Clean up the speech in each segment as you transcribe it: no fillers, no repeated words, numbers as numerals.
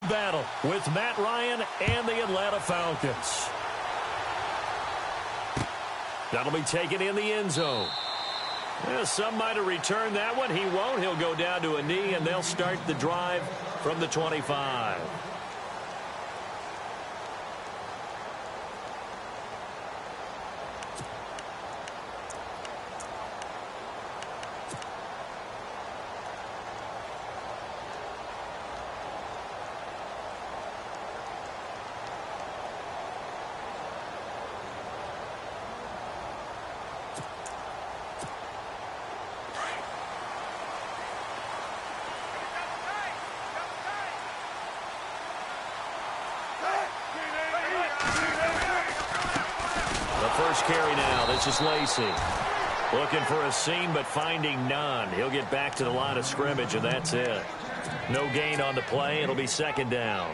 battle with Matt Ryan and the Atlanta Falcons. That'll be taken in the end zone. Yeah, some might have returned that one. He won't. He'll go down to a knee, and they'll start the drive from the 25. First carry now. This is Lacey. Looking for a seam, but finding none. He'll get back to the line of scrimmage, and that's it. No gain on the play. It'll be second down.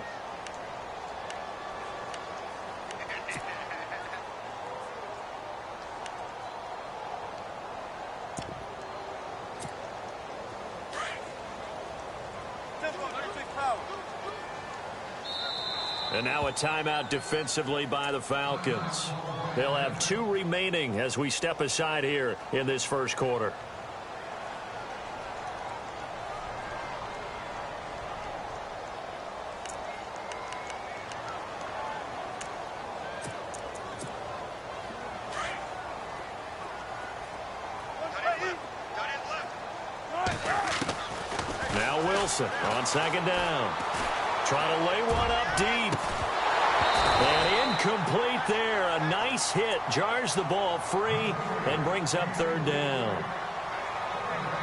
And now a timeout defensively by the Falcons. They'll have 2 remaining as we step aside here in this first quarter. Now Wilson on second down. Trying to lay one up deep. And incomplete there. A nice hit. Jars the ball free and brings up third down.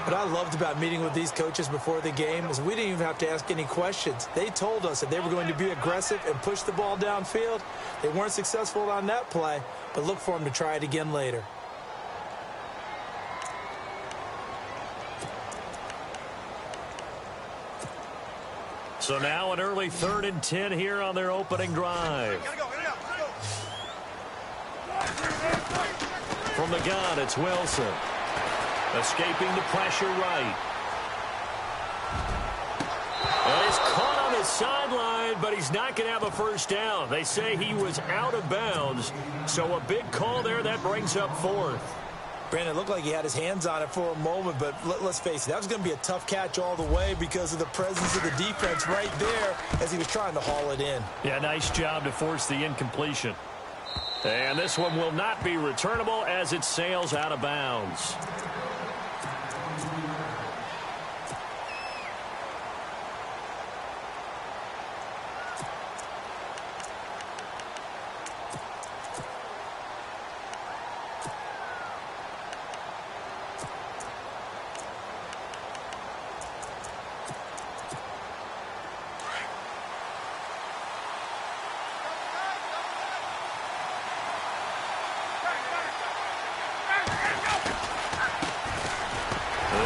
What I loved about meeting with these coaches before the game is we didn't even have to ask any questions. They told us that they were going to be aggressive and push the ball downfield. They weren't successful on that play, but look for them to try it again later. So now an early 3rd and 10 here on their opening drive. From the gun, it's Wilson. Escaping the pressure right. And he's caught on the sideline, but he's not going to have a first down. They say he was out of bounds. So a big call there that brings up 4th. Brandon, it looked like he had his hands on it for a moment, but let's face it, that was going to be a tough catch all the way because of the presence of the defense right there as he was trying to haul it in. Yeah, nice job to force the incompletion. And this one will not be returnable as it sails out of bounds.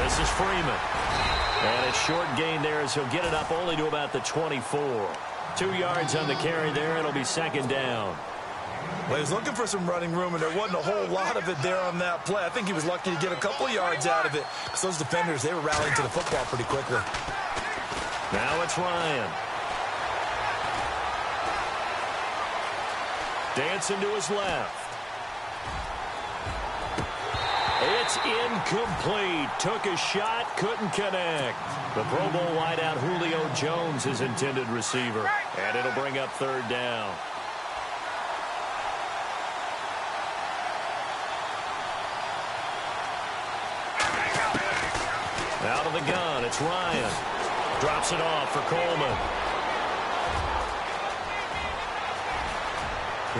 This is Freeman. And a short gain there as he'll get it up only to about the 24. 2 yards on the carry there. It'll be second down. Well, he was looking for some running room, and there wasn't a whole lot of it there on that play. I think he was lucky to get a couple of yards out of it because those defenders, they were rallying to the football pretty quickly. Now it's Ryan. Dancing to his left. It's incomplete. Took a shot, couldn't connect. The Pro Bowl wideout Julio Jones, his intended receiver. And it'll bring up third down. Out of the gun, it's Ryan. Drops it off for Coleman.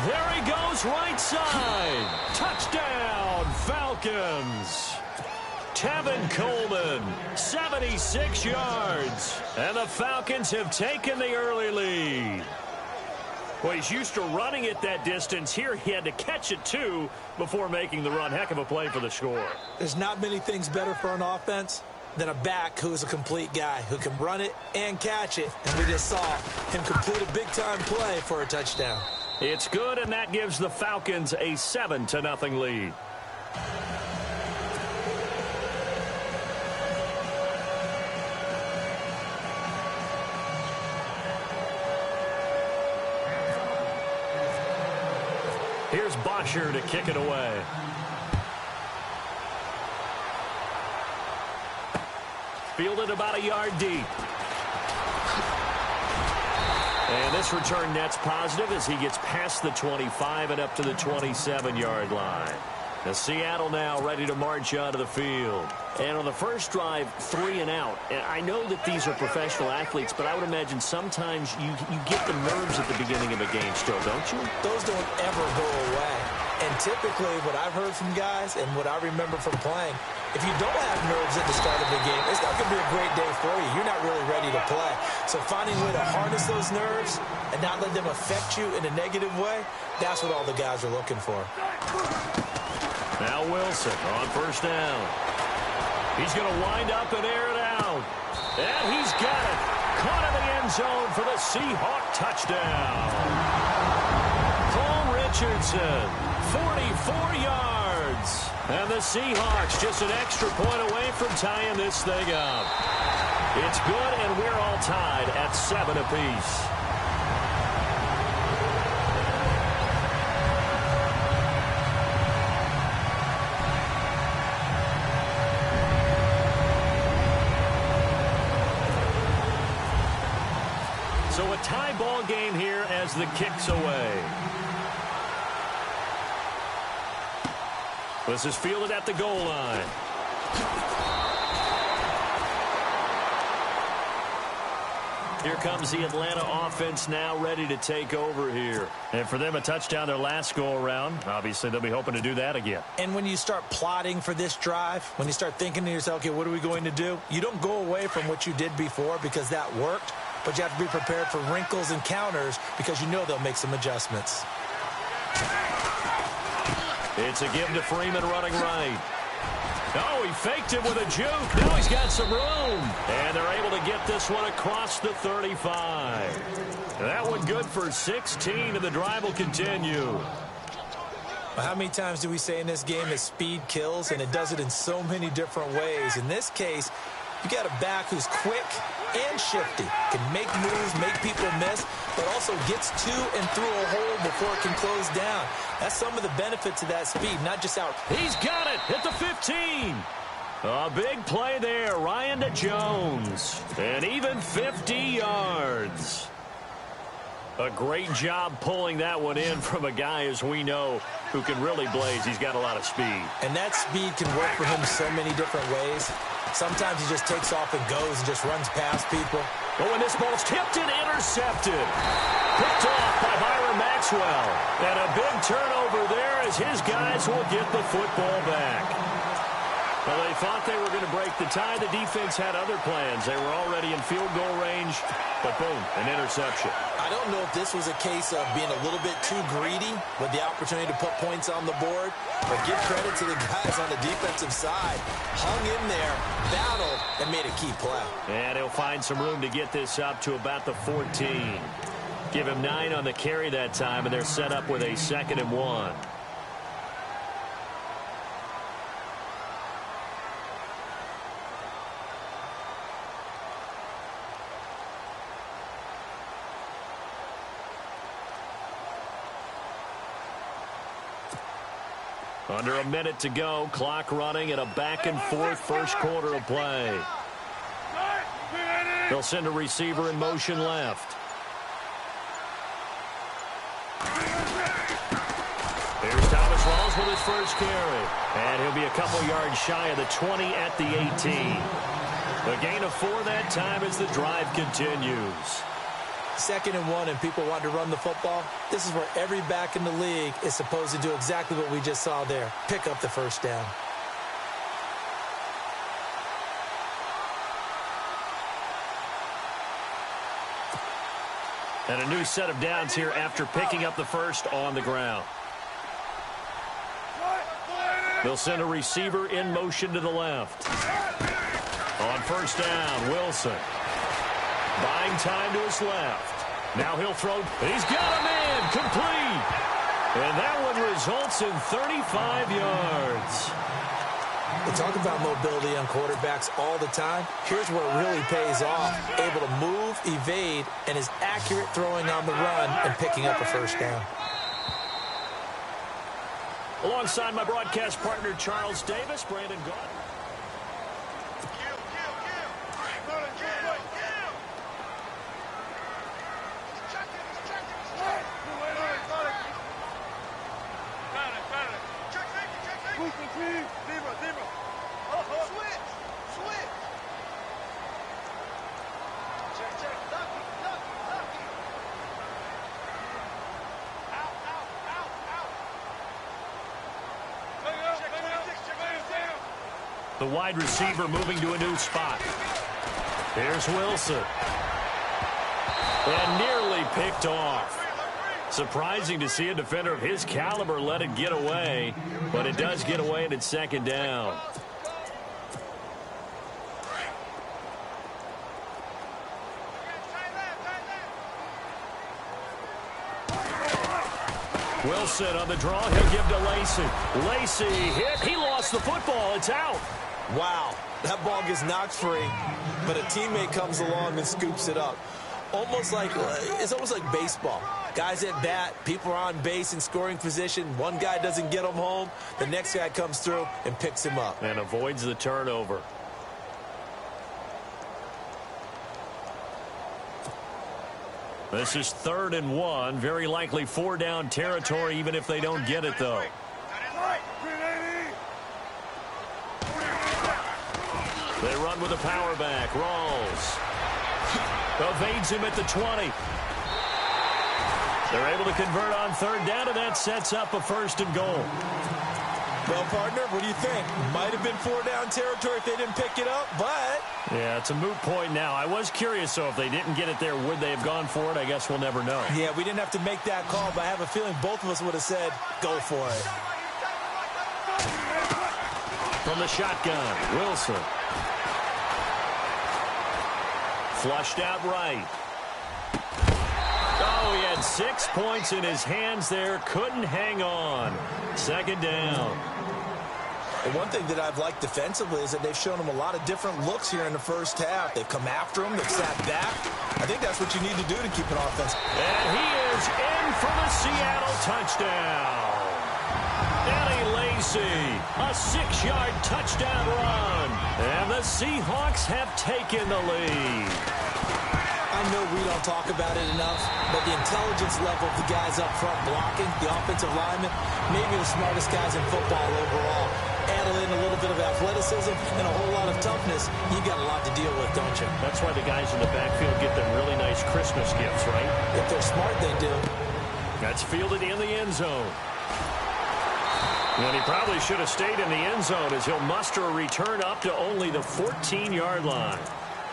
There he goes, right side. Touchdown, Falcons. Tevin Coleman, 76 yards. And the Falcons have taken the early lead. Well, he's used to running it that distance. Here he had to catch it, too, before making the run. Heck of a play for the score. There's not many things better for an offense than a back who is a complete guy who can run it and catch it. And we just saw him complete a big-time play for a touchdown. It's good, and that gives the Falcons a 7-0 lead. Here's Bosher to kick it away. Fielded about a yard deep. And this return net's positive as he gets past the 25 and up to the 27-yard line. Now Seattle now ready to march onto the field. And on the first drive, 3 and out. And I know that these are professional athletes, but I would imagine sometimes you get the nerves at the beginning of a game still, don't you? Those don't ever go away. And typically what I've heard from guys and what I remember from playing, if you don't have nerves at the start of the game, it's not going to be a great day for you. You're not really ready to play. So finding a way to harness those nerves and not let them affect you in a negative way, that's what all the guys are looking for. Now Wilson on first down. He's going to wind up and air it out. And he's got it. Caught in the end zone for the Seahawk touchdown. Cole Richardson, 44 yards. And the Seahawks just an extra point away from tying this thing up. It's good, and we're all tied at 7 apiece. So a tie ball game here as the kick's away. This is fielded at the goal line. Here comes the Atlanta offense now ready to take over here. And for them, a touchdown their last go-around. Obviously, they'll be hoping to do that again. And when you start plotting for this drive, when you start thinking to yourself, okay, what are we going to do? You don't go away from what you did before because that worked, but you have to be prepared for wrinkles and counters because you know they'll make some adjustments. It's a give to Freeman running right. Oh, he faked it with a juke. Now he's got some room. And they're able to get this one across the 35. That one good for 16, and the drive will continue. Well, how many times do we say in this game that speed kills, and it does it in so many different ways? In this case, you got a back who's quick and shifty, can make moves, make people miss, but also gets to and through a hole before it can close down. That's some of the benefits of that speed, not just out. He's got it at the 15. A big play there, Ryan to Jones, and even 50 yards. A great job pulling that one in from a guy, as we know, who can really blaze. He's got a lot of speed. And that speed can work for him so many different ways. Sometimes he just takes off and goes and just runs past people. Oh, and this ball's tipped and intercepted. Picked off by Byron Maxwell. And a big turnover there as his guys will get the football back. Well, they thought they were going to break the tie. The defense had other plans. They were already in field goal range, but boom, an interception. I don't know if this was a case of being a little bit too greedy with the opportunity to put points on the board, but give credit to the guys on the defensive side. Hung in there, battled, and made a key play. And he'll find some room to get this up to about the 14. Give him 9 on the carry that time, and they're set up with a 2nd and 1. Under a minute to go, clock running, and a back-and-forth first quarter of play. They'll send a receiver in motion left. Here's Thomas Rawls with his first carry. And he'll be a couple yards shy of the 20 at the 18. A gain of 4 that time as the drive continues. 2nd and 1 and people want to run the football. This is where every back in the league is supposed to do exactly what we just saw there. Pick up the first down. And a new set of downs here after picking up the first on the ground. They'll send a receiver in motion to the left. On first down, Wilson. Buying time to his left. Now he'll throw. He's got him in. Complete. And that one results in 35 yards. We talk about mobility on quarterbacks all the time. Here's where it really pays off. Able to move, evade, and is accurate throwing on the run and picking up a first down. Alongside my broadcast partner, Charles Davis, Brandon Gaudin. The wide receiver moving to a new spot. Here's Wilson. And nearly picked off. Surprising to see a defender of his caliber let it get away, but it does get away and it's second down. Wilson on the draw. He'll give to Lacy. Lacy hit. He lost the football. It's out. Wow, that ball gets knocked free, but a teammate comes along and scoops it up. It's almost like baseball. Guys at bat, people are on base in scoring position. One guy doesn't get him home. The next guy comes through and picks him up. And avoids the turnover. This is 3rd and 1. Very likely 4-down territory, even if they don't get it, though. They run with a power back. Rawls evades him at the 20. They're able to convert on 3rd down, and that sets up a 1st and goal. Well, partner, what do you think? Might have been 4-down territory if they didn't pick it up, but... Yeah, it's a moot point now. I was curious, so if they didn't get it there, would they have gone for it? I guess we'll never know. Yeah, we didn't have to make that call, but I have a feeling both of us would have said, go for it. From the shotgun, Wilson. Flushed out right. Oh, he had 6 points in his hands there. Couldn't hang on. 2nd down. And one thing that I've liked defensively is that they've shown him a lot of different looks here in the first half. They've come after him. They've sat back. I think that's what you need to do to keep an offense. And he is in for the Seattle touchdown. Eddie Lacy, a 6-yard touchdown run. And the Seahawks have taken the lead. I know we don't talk about it enough, but the intelligence level of the guys up front blocking, the offensive linemen, maybe the smartest guys in football overall. Add in a little bit of athleticism and a whole lot of toughness, you got a lot to deal with, don't you? That's why the guys in the backfield get them really nice Christmas gifts, right? If they're smart, they do. That's fielded in the end zone. And he probably should have stayed in the end zone as he'll muster a return up to only the 14-yard line.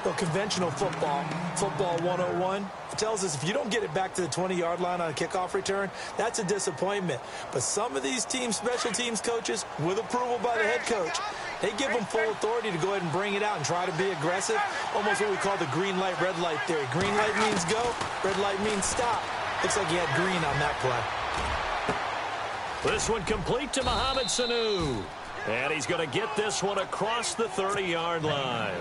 Well, conventional football 101, tells us if you don't get it back to the 20-yard line on a kickoff return, that's a disappointment. But some of these team special teams coaches, with approval by the head coach, they give them full authority to go ahead and bring it out and try to be aggressive. Almost what we call the green light, red light theory. Green light means go, red light means stop. Looks like he had green on that play. This one complete to Mohamed Sanu. And he's going to get this one across the 30-yard line.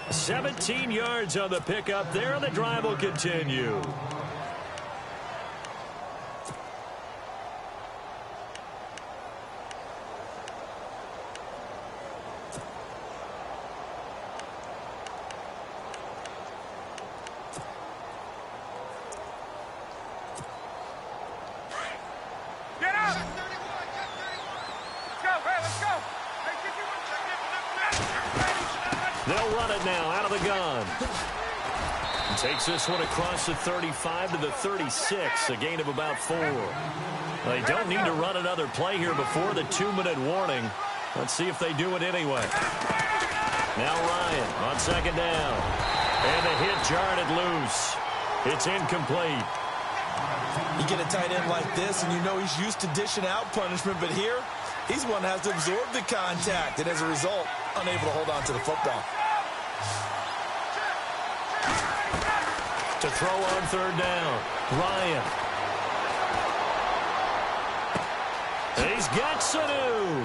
17 yards on the pickup there, and the drive will continue. Get out! Let's go! They'll run it now out of the gun. Takes this one across the 35 to the 36, a gain of about 4. They don't need to run another play here before the 2-minute warning. Let's see if they do it anyway. Now Ryan on 2nd down. And the hit jarred it loose. It's incomplete. You get a tight end like this, and you know he's used to dishing out punishment, but here, he's one that has to absorb the contact, and as a result, unable to hold on to the football. To throw on 3rd down, Ryan. And he's got Sanu.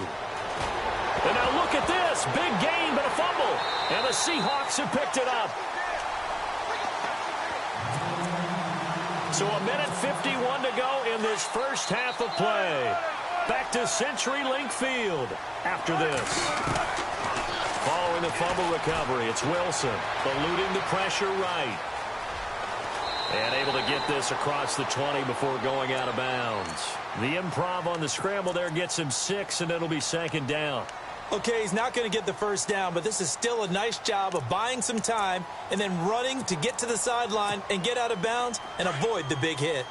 And now look at this. Big gain, but a fumble. And the Seahawks have picked it up. So 1:51 to go in this first half of play. back to CenturyLink Field after this. Following the fumble recovery, it's Wilson eluding the pressure right. And able to get this across the 20 before going out of bounds. The improv on the scramble there gets him 6, and it'll be second down. Okay, he's not going to get the first down, but this is still a nice job of buying some time and then running to get to the sideline and get out of bounds and avoid the big hit.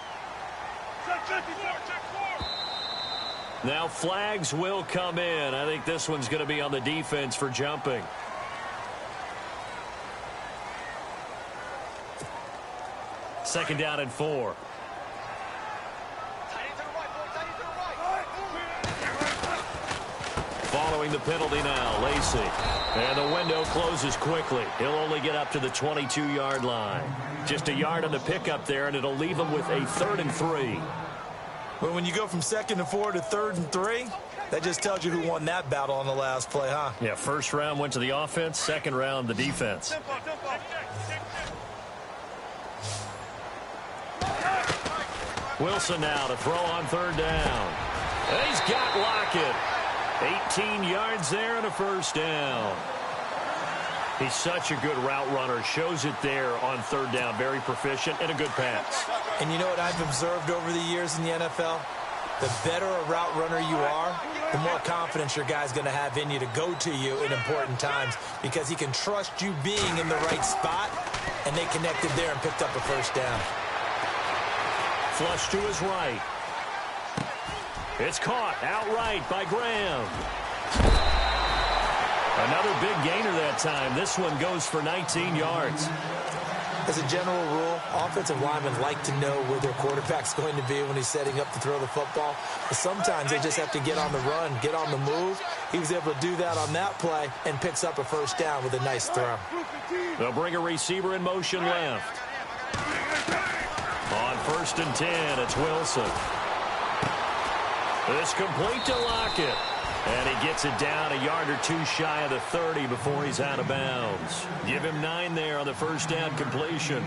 Now flags will come in. I think this one's going to be on the defense for jumping. Second down and 4. Following the penalty now, Lacey. And the window closes quickly. He'll only get up to the 22-yard line. Just a yard on the pickup there, and it'll leave him with a 3rd and 3. But when you go from 2nd and 4 to 3rd and 3, that just tells you who won that battle on the last play, huh? Yeah, first round went to the offense, second round the defense. Wilson now to throw on 3rd down. And he's got Lockett. 18 yards there and a first down. He's such a good route runner. Shows it there on 3rd down. Very proficient and a good pass. And you know what I've observed over the years in the NFL? The better a route runner you are, the more confidence your guy's going to have in you to go to you in important times because he can trust you being in the right spot, and they connected there and picked up a first down. Flush to his right. It's caught outright by Graham. Another big gainer that time. This one goes for 19 yards. As a general rule, offensive linemen like to know where their quarterback's going to be when he's setting up to throw the football. But sometimes they just have to get on the run, get on the move. He was able to do that on that play and picks up a first down with a nice throw. They'll bring a receiver in motion left. On 1st and 10, it's Wilson. It's complete to Lockett. And he gets it down a yard or 2 shy of the 30 before he's out of bounds. Give him 9 there on the first down completion.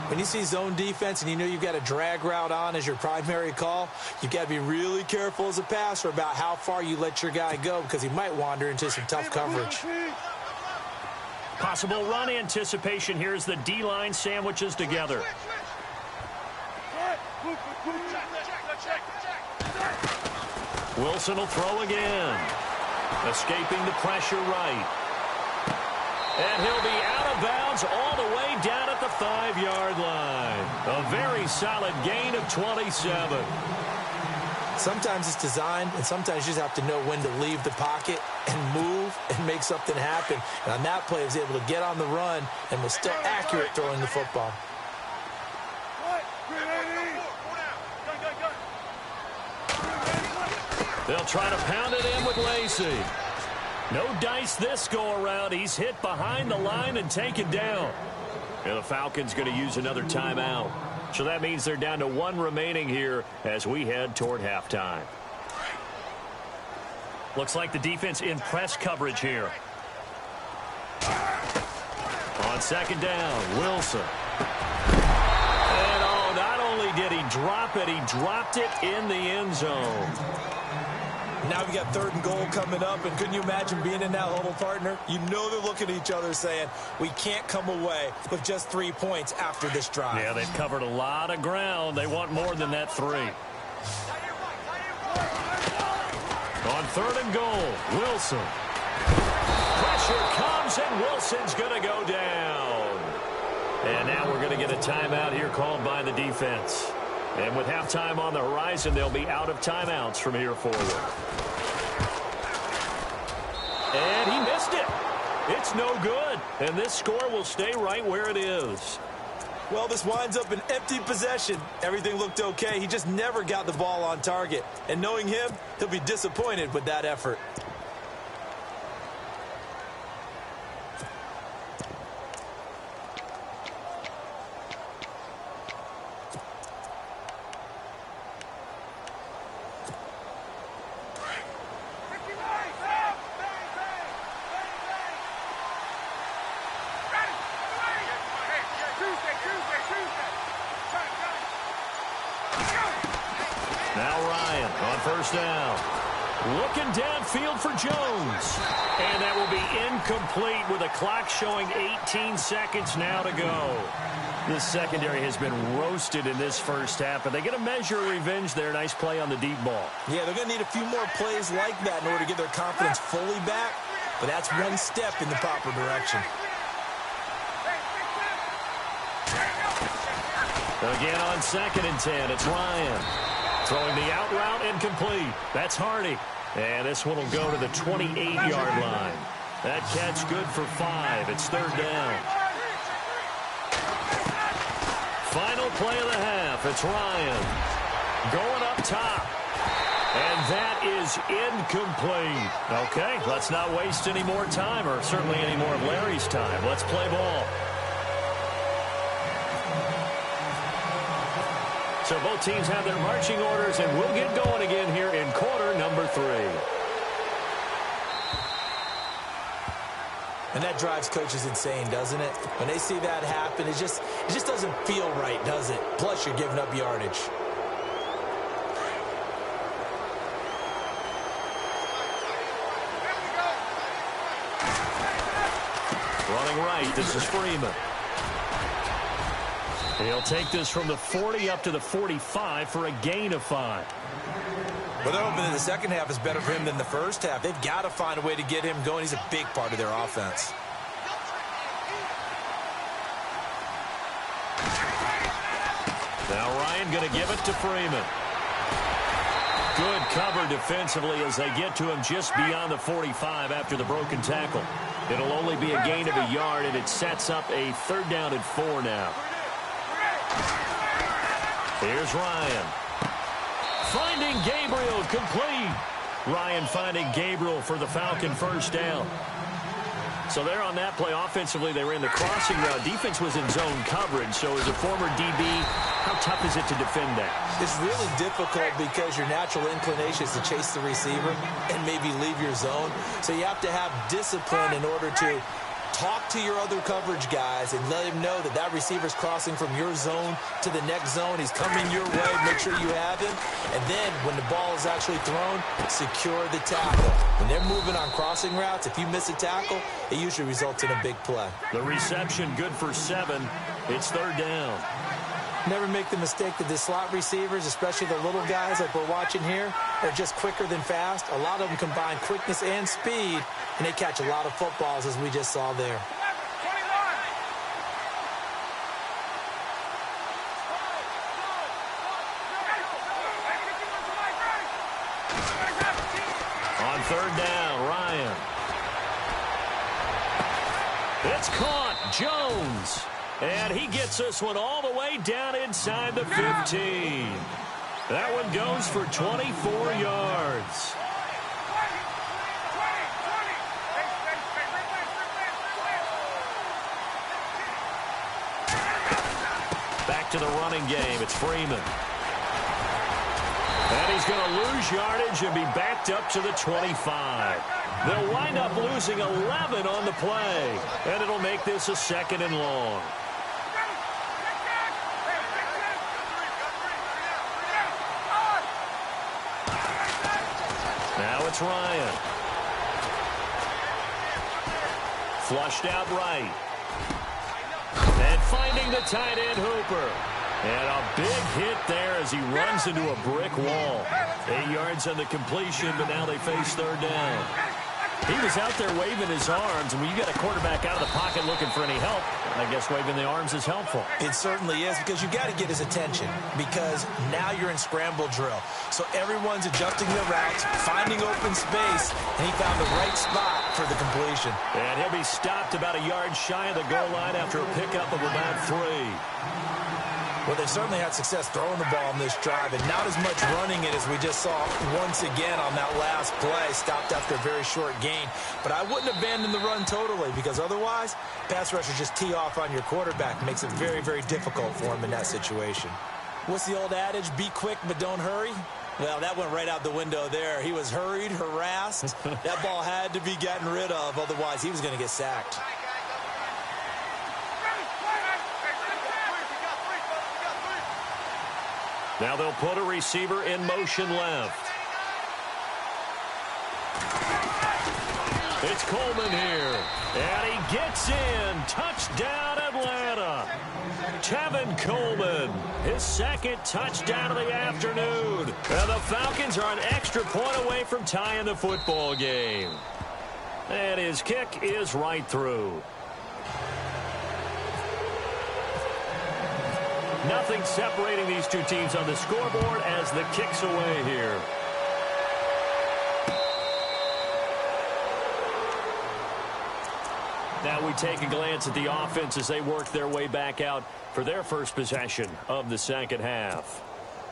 When you see zone defense and you know you've got a drag route on as your primary call, you've got to be really careful as a passer about how far you let your guy go because he might wander into some tough coverage. Possible run anticipation here as the D-line sandwiches together. Wilson will throw again. Escaping the pressure right. And he'll be out of bounds all the way down at the 5-yard line. A very solid gain of 27. Sometimes it's designed, and sometimes you just have to know when to leave the pocket and move and make something happen. And on that play, he was able to get on the run and was still accurate throwing the football. They'll try to pound it in with Lacey. No dice this go-around. He's hit behind the line and taken down. And the Falcons going to use another timeout. So that means they're down to 1 remaining here as we head toward halftime. Looks like the defense in press coverage here. On 2nd down, Wilson. And oh, not only did he drop it, he dropped it in the end zone. Now we got 3rd and goal coming up, and couldn't you imagine being in that huddle, partner? You know they're looking at each other saying, we can't come away with just 3 points after this drive. Yeah, they've covered a lot of ground. They want more than that 3. On 3rd and goal, Wilson. Pressure comes, and Wilson's going to go down. And now we're going to get a timeout here called by the defense. And with halftime on the horizon, they'll be out of timeouts from here forward. And he missed it. It's no good. And this score will stay right where it is. Well, this winds up an empty possession. Everything looked okay. He just never got the ball on target. And knowing him, he'll be disappointed with that effort. Now Ryan on first down. Looking downfield for Jones. And that will be incomplete with a clock showing 18 seconds now to go. This secondary has been roasted in this first half, but they get a measure of revenge there. Nice play on the deep ball. Yeah, they're going to need a few more plays like that in order to get their confidence fully back, but that's one step in the proper direction. Again on 2nd and 10, it's Ryan. Throwing the out route incomplete. That's Hardy. And this one will go to the 28-yard line. That catch good for 5. It's 3rd down. Final play of the half. It's Ryan going up top. And that is incomplete. Okay, let's not waste any more time, or certainly any more of Larry's time. Let's play ball. So both teams have their marching orders, and we'll get going again here in quarter number 3. And that drives coaches insane, doesn't it? When they see that happen, it just doesn't feel right, does it? Plus, you're giving up yardage. Running right, this is Freeman. He'll take this from the 40 up to the 45 for a gain of 5. Well, they're hoping that the second half is better for him than the first half. They've got to find a way to get him going. He's a big part of their offense. Now Ryan going to give it to Freeman. Good cover defensively as they get to him just beyond the 45 after the broken tackle. It'll only be a gain of a yard, and it sets up a 3rd down and 4 now. Here's Ryan. Finding Gabriel, complete. Ryan finding Gabriel for the Falcon first down. So there on that play, offensively, they ran the crossing route. Defense was in zone coverage. So as a former DB, how tough is it to defend that? It's really difficult because your natural inclination is to chase the receiver and maybe leave your zone. So you have to have discipline in order to talk to your other coverage guys and let him know that that receiver's crossing from your zone to the next zone. He's coming your way. Make sure you have him. And then when the ball is actually thrown, secure the tackle. When they're moving on crossing routes, if you miss a tackle, it usually results in a big play. The reception good for 7. It's 3rd down. Never make the mistake that the slot receivers, especially the little guys like we're watching here, are just quicker than fast. A lot of them combine quickness and speed, and they catch a lot of footballs, as we just saw there. On 3rd down, Ryan. It's caught. Jones. And he gets this one all the way down inside the 15. That one goes for 24 yards. Back to the running game. It's Freeman. And he's going to lose yardage and be backed up to the 25. They'll wind up losing 11 on the play. And it'll make this a 2nd and long. Now it's Ryan. Flushed out right. And finding the tight end Hooper. And a big hit there as he runs into a brick wall. 8 yards on the completion, but now they face 3rd down. He was out there waving his arms, and when you got a quarterback out of the pocket looking for any help, I guess waving the arms is helpful. It certainly is, because you got to get his attention, because now you're in scramble drill. So everyone's adjusting their routes, finding open space, and he found the right spot for the completion. And he'll be stopped about a yard shy of the goal line after a pickup of about 3. Well, they certainly had success throwing the ball in this drive, and not as much running it as we just saw once again on that last play. Stopped after a very short gain. But I wouldn't abandon the run totally, because otherwise, pass rushers just tee off on your quarterback. Makes it very, very difficult for him in that situation. What's the old adage? Be quick, but don't hurry. Well, that went right out the window there. He was hurried, harassed. That ball had to be gotten rid of, otherwise he was going to get sacked. Now they'll put a receiver in motion left. It's Coleman here. And he gets in. Touchdown, Atlanta. Tevin Coleman, his second touchdown of the afternoon. And the Falcons are an extra point away from tying the football game. And his kick is right through. Nothing separating these two teams on the scoreboard as the kick's away here. Now we take a glance at the offense as they work their way back out for their first possession of the second half.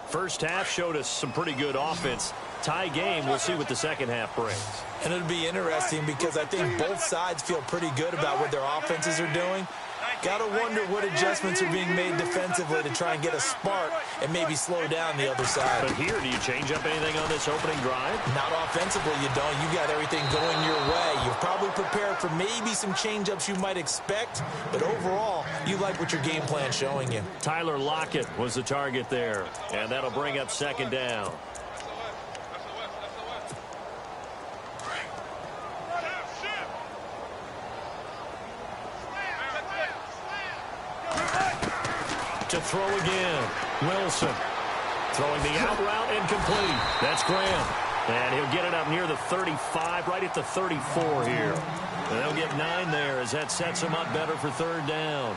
First half showed us some pretty good offense. Tie game, we'll see what the second half brings. And it'll be interesting because I think both sides feel pretty good about what their offenses are doing. Got to wonder what adjustments are being made defensively to try and get a spark and maybe slow down the other side. But here, do you change up anything on this opening drive? Not offensively, you don't. You got everything going your way. You've probably prepared for maybe some change-ups you might expect, but overall, you like what your game plan's showing you. Tyler Lockett was the target there, and that'll bring up second down. To throw again. Wilson throwing the out route incomplete. That's Graham. And he'll get it up near the 35, right at the 34 here. And they'll get 9 there as that sets him up better for third down.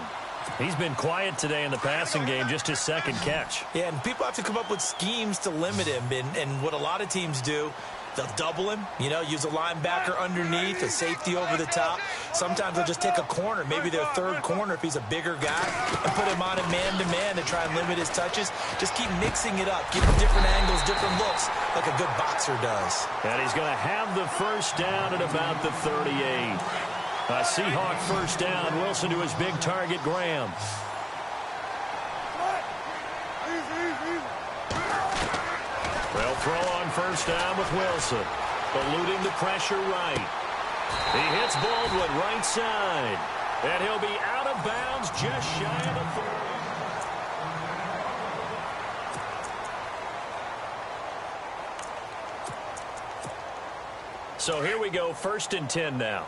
He's been quiet today in the passing game, just his second catch. Yeah, and people have to come up with schemes to limit him. And what a lot of teams do, they'll double him, use a linebacker underneath, a safety over the top. Sometimes they'll just take a corner, maybe their third corner if he's a bigger guy, and put him on a man-to-man to try and limit his touches. Just keep mixing it up, give him different angles, different looks, like a good boxer does. And he's going to have the first down at about the 38. A Seahawk first down. Wilson to his big target, Graham. They'll throw on first down with Wilson. Eluding the pressure right. He hits Baldwin right side. And he'll be out of bounds just shy of the 30. So here we go, 1st and 10 now.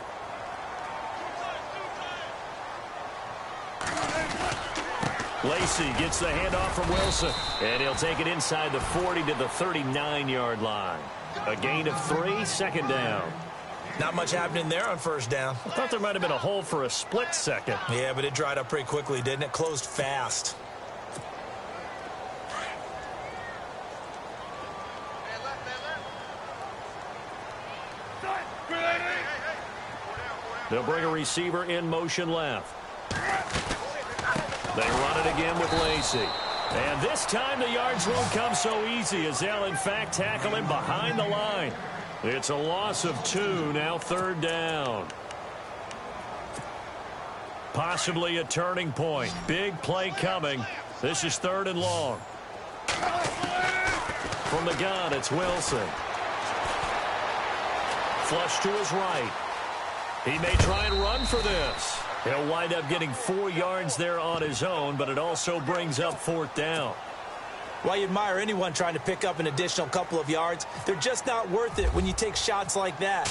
Lacy gets the handoff from Wilson, and he'll take it inside the 40 to the 39-yard line. A gain of 3, second down. Not much happening there on first down. I thought there might have been a hole for a split second. Yeah, but it dried up pretty quickly, didn't it? Closed fast. They'll bring a receiver in motion left. They run it again with Lacy. And this time the yards won't come so easy as they'll in fact tackle him behind the line. It's a loss of 2, now third down. Possibly a turning point. Big play coming. This is 3rd and long. From the gun, it's Wilson. Flush to his right. He may try and run for this. He'll wind up getting 4 yards there on his own, but it also brings up 4th down. Well, you admire anyone trying to pick up an additional couple of yards. They're just not worth it when you take shots like that.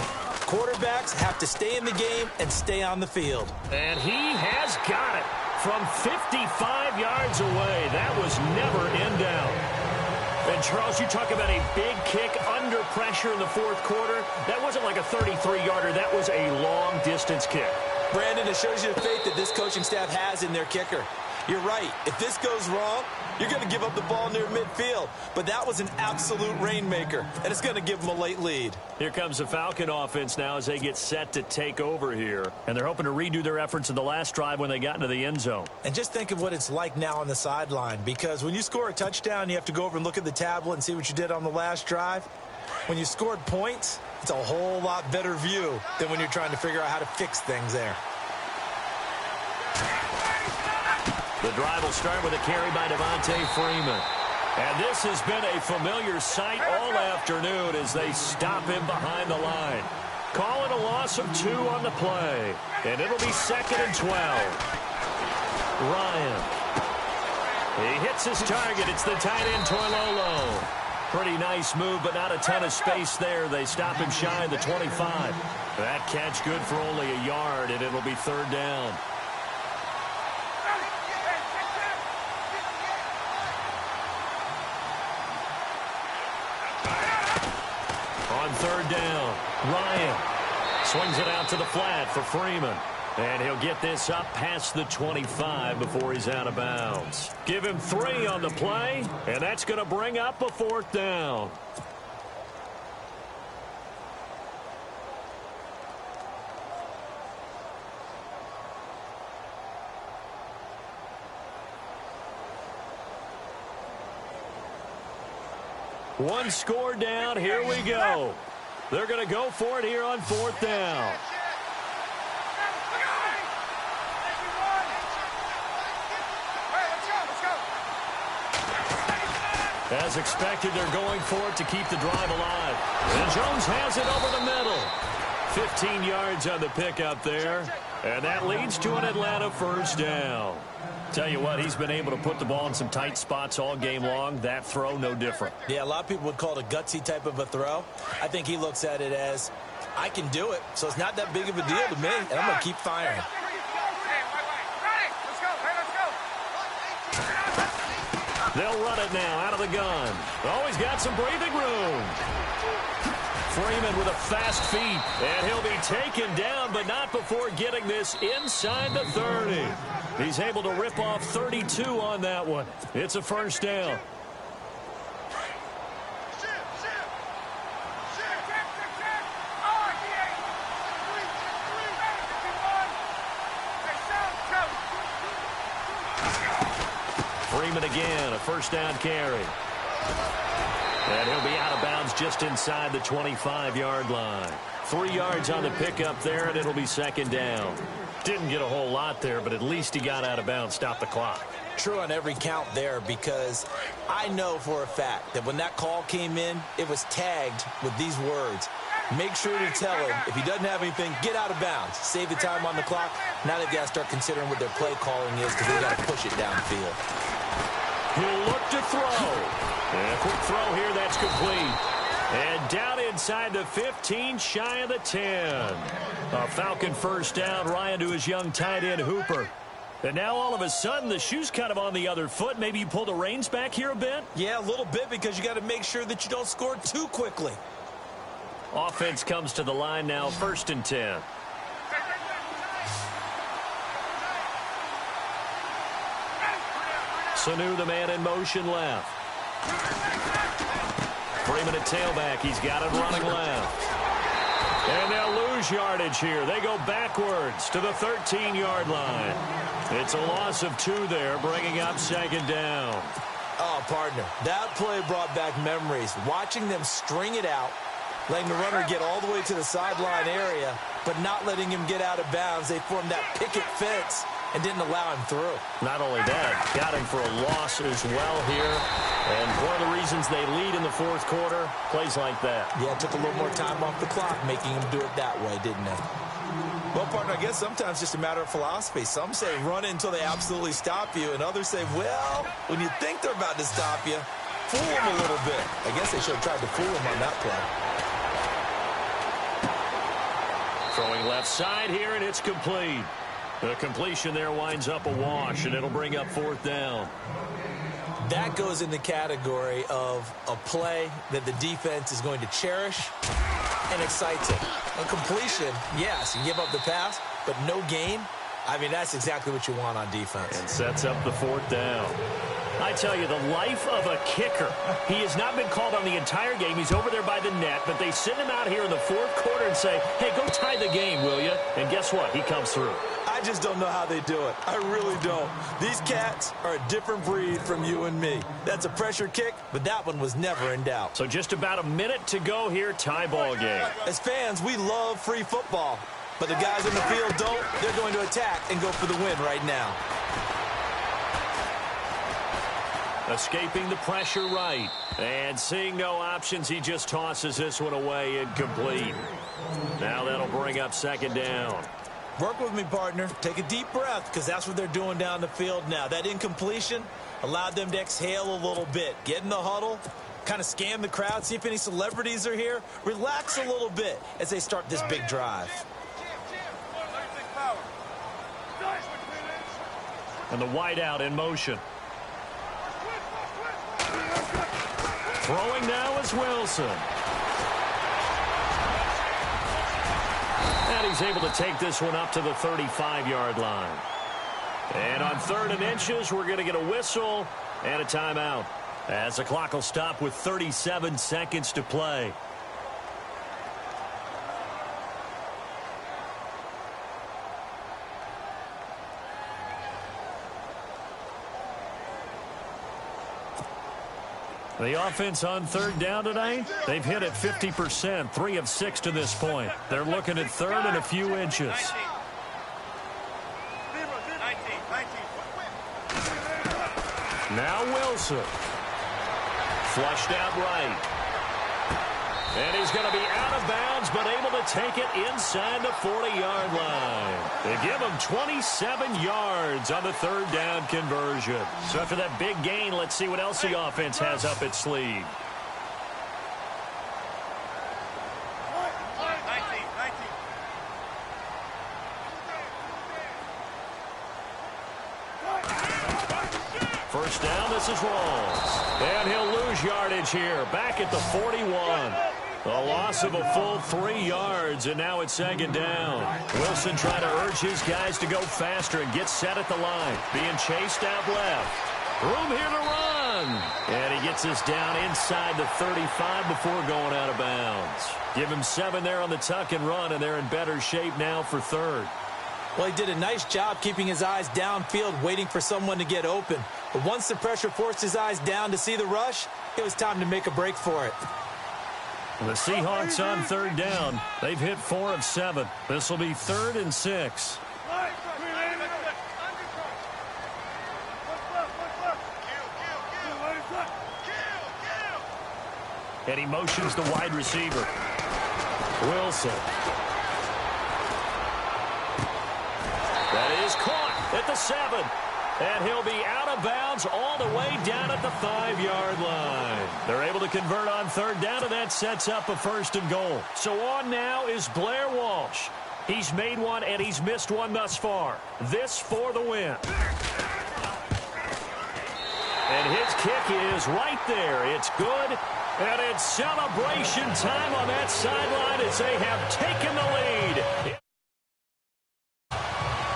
Quarterbacks have to stay in the game and stay on the field. And he has got it from 55 yards away. That was never in doubt. And, Charles, you talk about a big kick under pressure in the 4th quarter. That wasn't like a 33-yarder. That was a long-distance kick. Brandon, it shows you the faith that this coaching staff has in their kicker. You're right. If this goes wrong, you're going to give up the ball near midfield. But that was an absolute rainmaker, and it's going to give them a late lead. Here comes the Falcon offense now as they get set to take over here. And they're hoping to redo their efforts in the last drive when they got into the end zone. And just think of what it's like now on the sideline, because when you score a touchdown, you have to go over and look at the tablet and see what you did on the last drive. When you scored points, it's a whole lot better view than when you're trying to figure out how to fix things there. The drive will start with a carry by Devontae Freeman. And this has been a familiar sight all afternoon as they stop him behind the line. Call it a loss of 2 on the play. And it'll be 2nd and 12. Ryan. He hits his target. It's the tight end, Toilolo. Pretty nice move, but not a ton of space there. They stop him shy of the 25. That catch good for only a yard, and it'll be third down. On third down, Ryan swings it out to the flat for Freeman. And he'll get this up past the 25 before he's out of bounds. Give him 3 on the play, and that's going to bring up a fourth down. One score down. Here we go. They're going to go for it here on fourth down. As expected, they're going for it to keep the drive alive. And Jones has it over the middle. 15 yards on the pickup there. And that leads to an Atlanta first down. Tell you what, he's been able to put the ball in some tight spots all game long. That throw, no different. Yeah, a lot of people would call it a gutsy type of a throw. I think he looks at it as, I can do it, so it's not that big of a deal to me, and I'm going to keep firing. They'll run it now out of the gun. Always got some breathing room. Freeman with a fast feet, and he'll be taken down, but not before getting this inside the 30. He's able to rip off 32 on that one. It's a first down. Freeman again, a first down carry. And he'll be out of bounds just inside the 25-yard line. 3 yards on the pickup there, and it'll be second down. Didn't get a whole lot there, but at least he got out of bounds, stopped the clock. True on every count there, because I know for a fact that when that call came in, it was tagged with these words. Make sure to tell him, if he doesn't have anything, get out of bounds. Save the time on the clock. Now they've got to start considering what their play calling is, because they've got to push it downfield. He'll look to throw. And a quick throw here, that's complete. And down inside the 15, shy of the 10. A Falcon first down, Ryan to his young tight end, Hooper. And now all of a sudden, the shoe's kind of on the other foot. Maybe you pull the reins back here a bit? Yeah, a little bit, because you got to make sure that you don't score too quickly. Offense comes to the line now, 1st and 10. Sanu, the man in motion left. Freeman at tailback. He's got it running left. And they'll lose yardage here. They go backwards to the 13-yard line. It's a loss of 2 there, bringing up second down. Oh, partner, that play brought back memories. Watching them string it out, letting the runner get all the way to the sideline area, but not letting him get out of bounds. They formed that picket fence and didn't allow him through. Not only that, got him for a loss as well here. And one of the reasons they lead in the fourth quarter, plays like that. Yeah, it took a little more time off the clock, making him do it that way, didn't it? Well, partner, I guess sometimes it's just a matter of philosophy. Some say run it until they absolutely stop you, and others say, well, when you think they're about to stop you, fool them a little bit. I guess they should have tried to fool him on that play. Throwing left side here, and it's complete. The completion there winds up a wash, and it'll bring up 4th down. That goes in the category of a play that the defense is going to cherish and excites it. A completion, yes, you give up the pass, but no gain. I mean, that's exactly what you want on defense. And sets up the 4th down. I tell you, the life of a kicker. He has not been called on the entire game. He's over there by the net, but they send him out here in the 4th quarter and say, hey, go tie the game, will you? And guess what? He comes through. I just don't know how they do it. I really don't. These cats are a different breed from you and me. That's a pressure kick, but that one was never in doubt. So just about a minute to go here, tie ball game. As fans, we love free football, but the guys in the field don't. They're going to attack and go for the win right now. Escaping the pressure right. And seeing no options, he just tosses this one away incomplete. Now that'll bring up second down. Work with me, partner. Take a deep breath, because that's what they're doing down the field now. That incompletion allowed them to exhale a little bit. Get in the huddle, kind of scan the crowd, see if any celebrities are here. Relax a little bit as they start this big drive. And the wideout in motion. Throwing now is Wilson. And he's able to take this one up to the 35-yard line. And on 3rd and inches, we're going to get a whistle and a timeout, as the clock will stop with 37 seconds to play. The offense on 3rd down tonight, they've hit it 50%, 3 of 6 to this point. They're looking at 3rd and a few inches. Now Wilson. Flushed out right. And he's going to be out of bounds, but able to take it inside the 40-yard line. They give him 27 yards on the 3rd down conversion. So after that big gain, let's see what else the offense has up its sleeve. First down, this is Rawls. And he'll lose yardage here, back at the 41. A loss of a full 3 yards, and now it's 2nd down. Wilson trying to urge his guys to go faster and get set at the line. Being chased out left. Room here to run. And he gets this down inside the 35 before going out of bounds. Give him 7 there on the tuck and run, and they're in better shape now for 3rd. Well, he did a nice job keeping his eyes downfield, waiting for someone to get open. But once the pressure forced his eyes down to see the rush, it was time to make a break for it. The Seahawks on 3rd down. They've hit 4 of 7. This will be 3rd and 6. And he motions the wide receiver. Wilson. That is caught at the 7. And he'll be out of bounds all the way down at the 5-yard line. They're able to convert on 3rd down, and that sets up a 1st and goal. So on now is Blair Walsh. He's made one, and he's missed one thus far. This for the win. And his kick is right there. It's good. And it's celebration time on that sideline as they have taken the lead.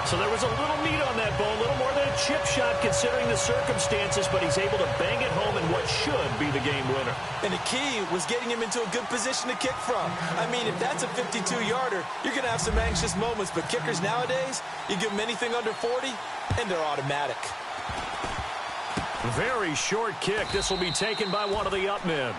So there was a little meat on that bone, a little more than a chip shot considering the circumstances, but he's able to bang it home in what should be the game winner. And the key was getting him into a good position to kick from. I mean, if that's a 52-yarder, you're going to have some anxious moments, but kickers nowadays, you give them anything under 40, and they're automatic. Very short kick. This will be taken by one of the up men.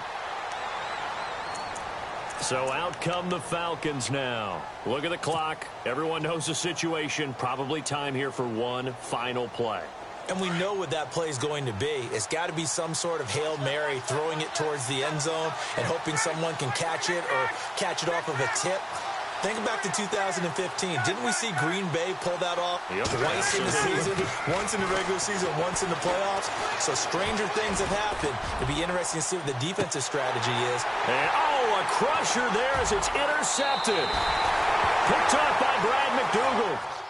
So out come the Falcons now. Look at the clock. Everyone knows the situation. Probably time here for one final play. And we know what that play is going to be. It's got to be some sort of Hail Mary, throwing it towards the end zone and hoping someone can catch it or catch it off of a tip. Think back to 2015. Didn't we see Green Bay pull that off twice in the season? Once in the regular season, once in the playoffs. So stranger things have happened. It'll be interesting to see what the defensive strategy is. And, a crusher there as it's intercepted. Picked off by Brad McDougal.